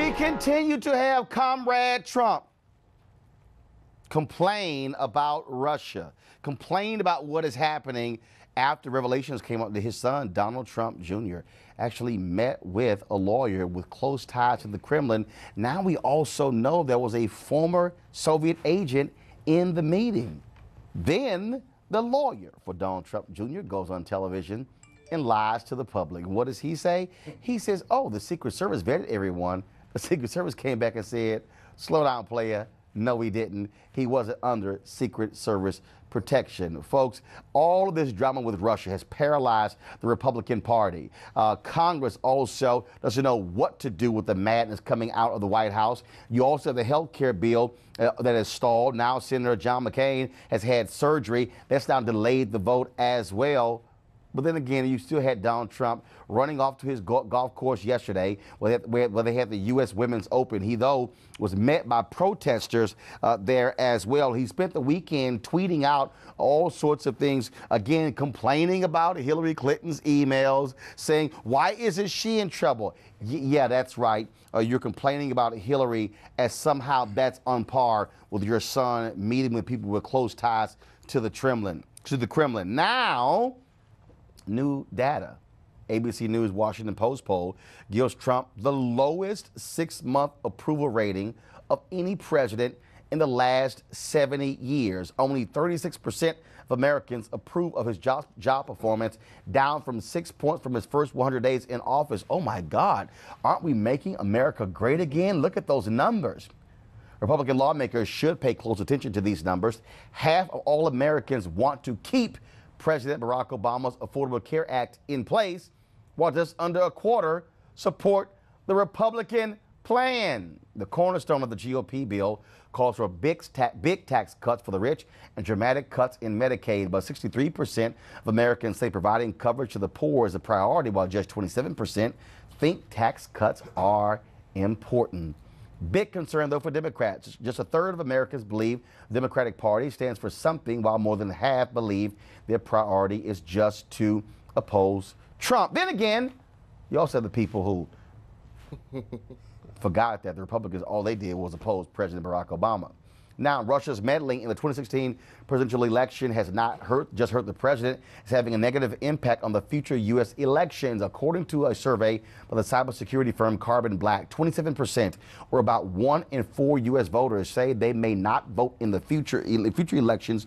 We continue to have Comrade Trump complain about Russia, complain about what is happening after revelations came up that his son, Donald Trump Jr., actually met with a lawyer with close ties to the Kremlin. Now we also know there was a former Soviet agent in the meeting. Then the lawyer for Donald Trump Jr. goes on television and lies to the public. What does he say? He says, oh, the Secret Service vetted everyone. The Secret Service came back and said, slow down, player. No, he didn't. He wasn't under Secret Service protection. Folks, all of this drama with Russia has paralyzed the Republican Party. Congress also doesn't know what to do with the madness coming out of the White House. You also have the health care bill that has stalled. Now Senator John McCain has had surgery. That's now delayed the vote as well. But then again, you still had Donald Trump running off to his golf course yesterday where they had the U.S. Women's Open. He, though, was met by protesters there as well. He spent the weekend tweeting out all sorts of things, again, complaining about Hillary Clinton's emails, saying, why isn't she in trouble? Yeah, that's right. You're complaining about Hillary as somehow that's on par with your son meeting with people with close ties to the Kremlin. Now, new data. ABC News Washington Post poll gives Trump the lowest 6-month approval rating of any president in the last 70 years. Only 36% of Americans approve of his job performance, down from 6 points from his first 100 days in office. Oh my God, aren't we making America great again? Look at those numbers. Republican lawmakers should pay close attention to these numbers. Half of all Americans want to keep President Barack Obama's Affordable Care Act in place, while just under a quarter support the Republican plan. The cornerstone of the GOP bill calls for big tax cuts for the rich and dramatic cuts in Medicaid, but 63% of Americans say providing coverage to the poor is a priority, while just 27% think tax cuts are important. Big concern, though, for Democrats. Just a third of Americans believe the Democratic Party stands for something, while more than half believe their priority is just to oppose Trump. Then again, you also have the people who forgot that the Republicans, all they did was oppose President Barack Obama. Now, Russia's meddling in the 2016 presidential election has not just hurt the president. It's having a negative impact on the future U.S. elections. According to a survey by the cybersecurity firm Carbon Black, 27%, or about 1 in 4 U.S. voters, say they may not vote in the future elections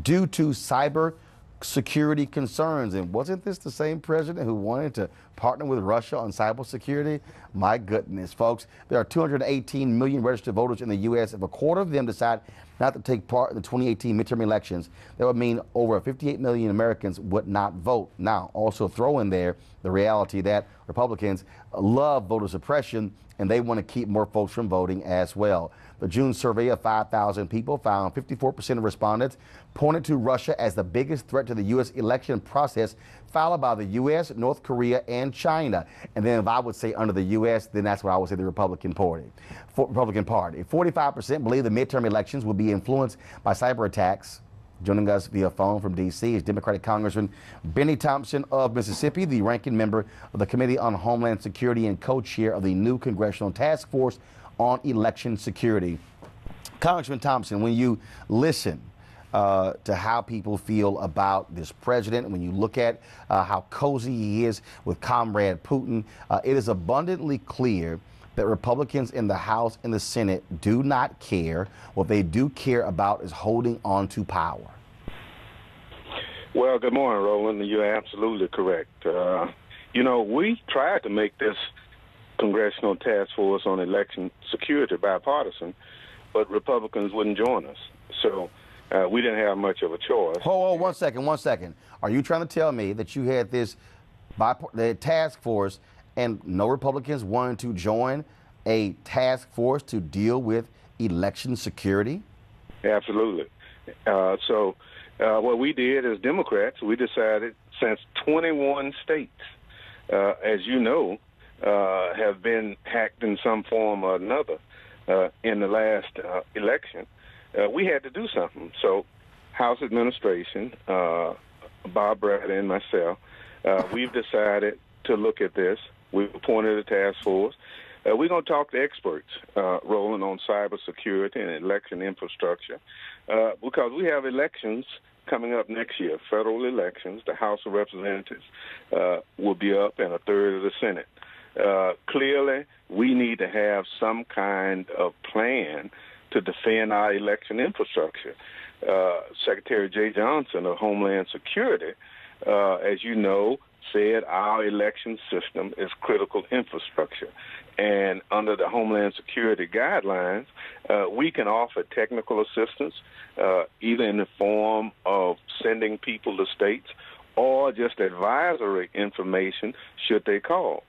due to cyber security concerns. And wasn't this the same president who wanted to partner with Russia on cybersecurity? My goodness, folks, there are 218 million registered voters in the U.S. If a quarter of them decide not to take part in the 2018 midterm elections, that would mean over 58 million Americans would not vote. Now, also throw in there the reality that Republicans love voter suppression, and they want to keep more folks from voting as well. The June survey of 5,000 people found 54% of respondents pointed to Russia as the biggest threat to the U.S. election process, followed by the U.S., North Korea, and China. And then if I would say under the U.S., then that's what I would say the Republican Party. 45% believe the midterm elections will be influenced by cyber attacks. Joining us via phone from D.C. is Democratic Congressman Bennie Thompson of Mississippi, the ranking member of the Committee on Homeland Security and co-chair of the new Congressional Task Force on Election Security. Congressman Thompson, when you listen to how people feel about this president, when you look at how cozy he is with Comrade Putin, it is abundantly clear that Republicans in the House and the Senate do not care. What they do care about is holding on to power. Well, good morning, Roland. You're absolutely correct. You know, we tried to make this Congressional Task Force on Election Security bipartisan, but Republicans wouldn't join us. So we didn't have much of a choice. Hold on, 1 second. Are you trying to tell me that you had this the task force and no Republicans wanted to join a task force to deal with election security? Absolutely. So what we did as Democrats, we decided since 21 states, as you know, have been hacked in some form or another in the last election, we had to do something. So House administration, Bob Bradley and myself, we've decided to look at this. We've appointed a task force. We're going to talk to experts, Roland, on cybersecurity and election infrastructure, because we have elections coming up next year, federal elections. The House of Representatives will be up, and a third of the Senate. Clearly, we need to have some kind of plan to defend our election infrastructure. Secretary Jay Johnson of Homeland Security, as you know, said our election system is critical infrastructure. And under the Homeland Security guidelines, we can offer technical assistance, either in the form of sending people to states or just advisory information should they call.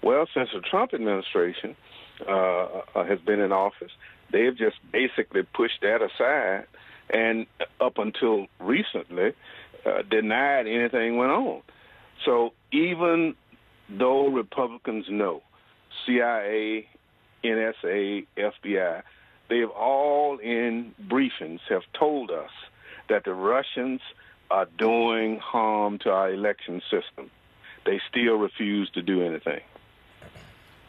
Well, since the Trump administration has been in office, they've just basically pushed that aside and up until recently denied anything went on. So even though Republicans know, CIA, NSA, FBI, they've all in briefings have told us that the Russians are doing harm to our election system. They still refuse to do anything.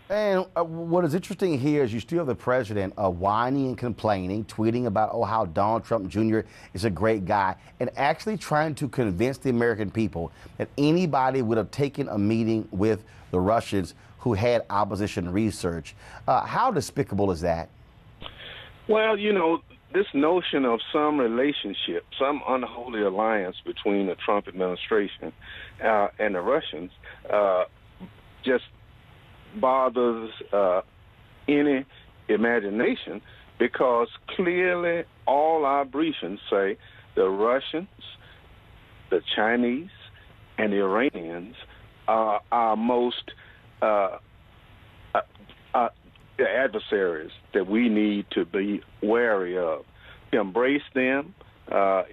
And what is interesting here is you still have the president whining and complaining, tweeting about, how Donald Trump Jr. is a great guy, and actually trying to convince the American people that anybody would have taken a meeting with the Russians who had opposition research. How despicable is that? Well, this notion of some relationship, some unholy alliance between the Trump administration and the Russians just bothers any imagination, because clearly all our briefings say the Russians, the Chinese, and the Iranians are our most the adversaries that we need to be wary of. To embrace them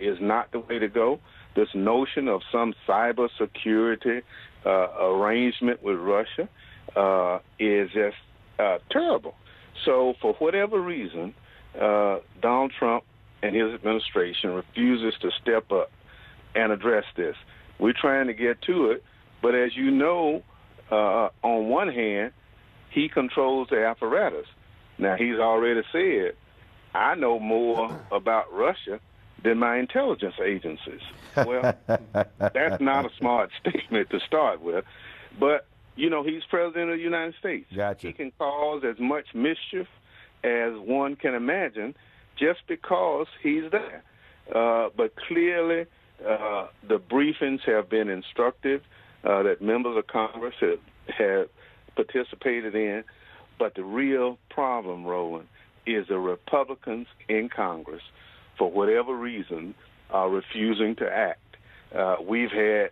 is not the way to go. This notion of some cybersecurity arrangement with Russia is just terrible. So for whatever reason, Donald Trump and his administration refuses to step up and address this. We're trying to get to it, but as you know, on one hand, he controls the apparatus. Now, he's already said, I know more about Russia than my intelligence agencies. Well, that's not a smart statement to start with, but he's president of the United States. Gotcha. He can cause as much mischief as one can imagine just because he's there. But clearly, the briefings have been instructive that members of Congress have participated in. But the real problem, Roland, is the Republicans in Congress, for whatever reason, are refusing to act. We've had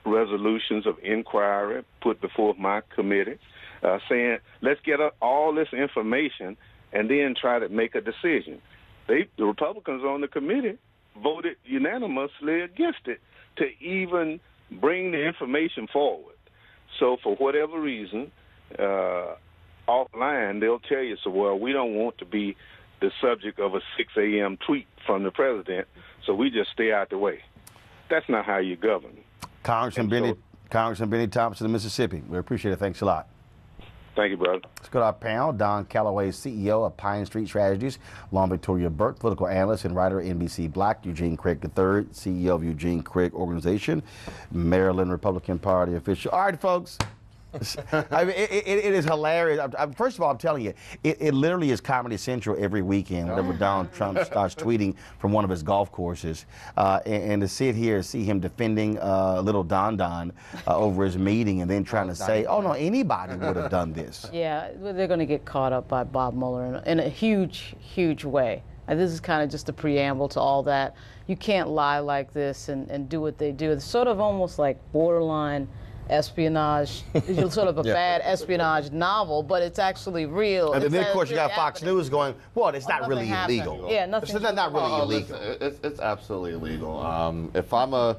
resolutions of inquiry put before my committee saying, let's get all this information and then try to make a decision. The Republicans on the committee voted unanimously against it to even bring the information forward. So for whatever reason, offline, they'll tell you, we don't want to be the subject of a 6 a.m. tweet from the president, so we just stay out the way. That's not how you govern. Congressman Bennie Thompson of Mississippi. We appreciate it. Thanks a lot. Thank you, brother. Let's go to our panel. Don Calloway, CEO of Pine Street Strategies. Long Victoria Burke, political analyst and writer at NBC Black. Eugene Craig III, CEO of Eugene Craig Organization. Maryland Republican Party official. All right, folks. I mean, it is hilarious. First of all, I'm telling you, it literally is Comedy Central every weekend whenever Donald Trump starts tweeting from one of his golf courses. And to sit here and see him defending little Don over his meeting and then trying to say, no, anybody would have done this. Yeah, they're going to get caught up by Bob Mueller in a huge, huge way. And this is kind of just a preamble to all that. You can't lie like this and do what they do. It's sort of almost like borderline espionage, sort of a bad espionage novel, but it's actually real. And then, of course, you got Fox News going, well, it's not really illegal. Yeah, nothing. It's not really illegal. It's absolutely illegal. If I'm a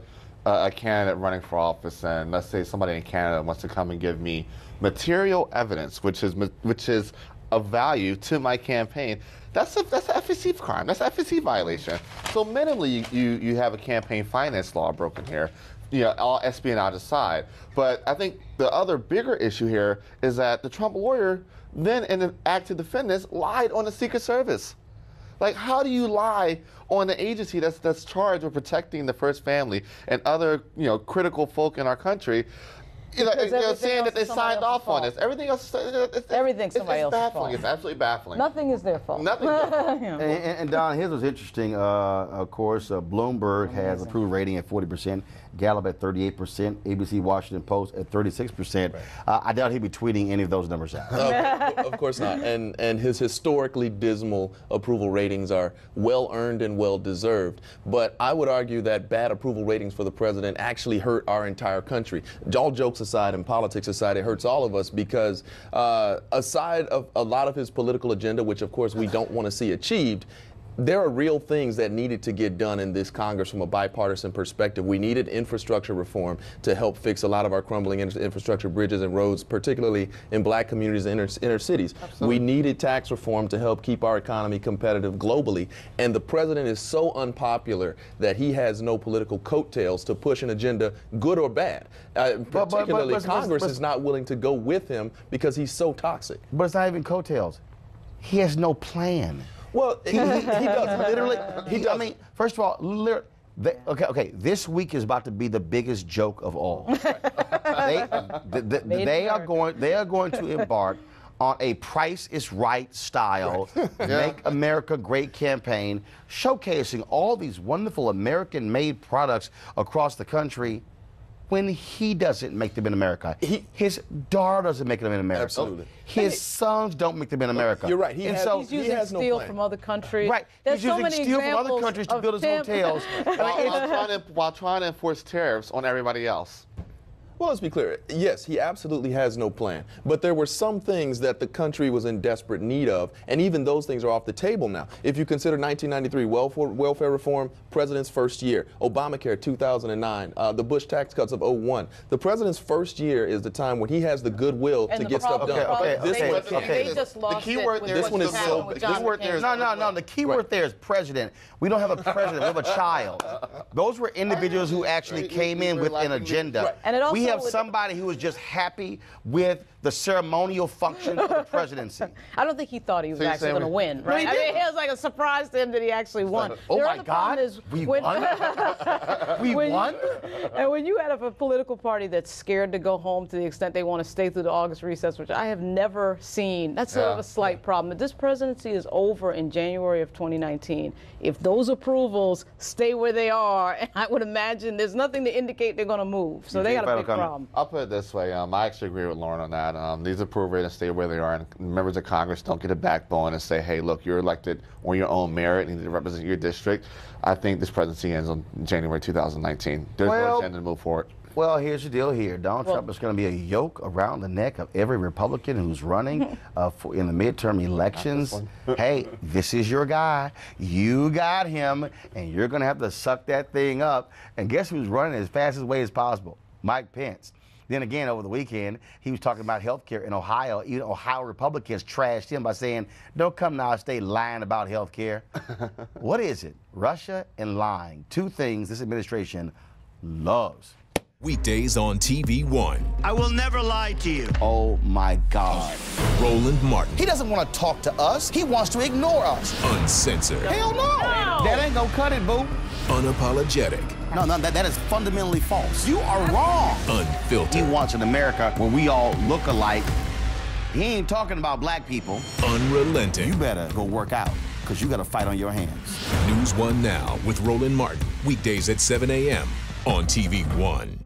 candidate running for office, and let's say somebody in Canada wants to come and give me material evidence, which is of value to my campaign, that's an FEC crime. That's an FEC violation. So minimally, you have a campaign finance law broken here. all espionage aside. But I think the other bigger issue here is that the Trump lawyer then, in an act to defend this, lied on the Secret Service. Like, how do you lie on an agency that's charged with protecting the first family and other, critical folk in our country? Saying that they signed off on this. Everything else, everything's somebody else's baffling. fault. It's absolutely baffling. Nothing is their fault. Nothing. And Don, here's what's interesting. Of course, Bloomberg has approval rating at 40%, Gallup at 38%, ABC Washington Post at 36%. Right. I doubt he'd be tweeting any of those numbers out. Of course not. And his historically dismal approval ratings are well earned and well deserved. But I would argue that bad approval ratings for the president actually hurt our entire country. All jokes aside and politics aside, it hurts all of us because aside of a lot of his political agenda, which of course we don't want to see achieved, there are real things that needed to get done in this Congress from a bipartisan perspective. We needed infrastructure reform to help fix a lot of our crumbling infrastructure, bridges and roads, particularly in black communities and inner cities. Absolutely. We needed tax reform to help keep our economy competitive globally. And the president is so unpopular that he has no political coattails to push an agenda, good or bad. Particularly Congress is not willing to go with him because he's so toxic. But it's not even coattails. He has no plan. Well, he does literally. He does. I mean, first of all, okay. This week is about to be the biggest joke of all. They are going to embark on a Price is Right style, Make America Great campaign, showcasing all these wonderful American-made products across the country. When he doesn't make them in America, his daughter doesn't make them in America. Absolutely. His sons don't make them in America. You're right. He's using steel from other countries. Right. There's He's so using many steel from other countries to build his hotels. while trying to enforce tariffs on everybody else. Well, let's be clear. Yes, he absolutely has no plan. But there were some things that the country was in desperate need of, and even those things are off the table now. If you consider 1993 welfare reform, president's first year, Obamacare 2009, the Bush tax cuts of 2001. The president's first year is the time when he has the goodwill to get stuff done. They just lost the key word there. This one is so big. No. The key word there is president. We don't have a president. We have a child. Those were individuals who actually came in with an agenda. Right. And it also we have somebody who was just happy with the ceremonial function of the presidency. I don't think he thought he was actually going to win, right? No, it was like a surprise to him that he actually won. Oh my God, we won? We won? And when you have a political party that's scared to go home to the extent they want to stay through the August recess, which I have never seen, that's sort of a slight problem. But this presidency is over in January of 2019. If those approvals stay where they are, and I would imagine there's nothing to indicate they're going to move. So they got a big problem. I'll put it this way. I actually agree with Lauren on that. These approval ratings stay where they are, and members of Congress don't get a backbone and say, hey, look, you're elected on your own merit and you need to represent your district. I think this presidency ends on January 2019. There's no agenda to move forward. Well, here's the deal here. Donald Trump is going to be a yoke around the neck of every Republican who's running in the midterm elections. Hey, this is your guy. You got him, and you're going to have to suck that thing up. And guess who's running as fast as way as possible? Mike Pence. Then again, over the weekend, he was talking about health care in Ohio. Even Ohio Republicans trashed him by saying, don't come to our state lying about health care. What is it? Russia and lying. Two things this administration loves. Weekdays on TV One. I will never lie to you. Oh my God. Roland Martin. He doesn't want to talk to us. He wants to ignore us. Uncensored. Hell no. That ain't gonna cut it, boo. Unapologetic. No, that is fundamentally false. You are wrong. Unfiltered. He wants an America where we all look alike. He ain't talking about black people. Unrelenting. You better go work out, because you got a fight on your hands. NewsOne Now with Roland Martin. Weekdays at 7 a.m. on TV One.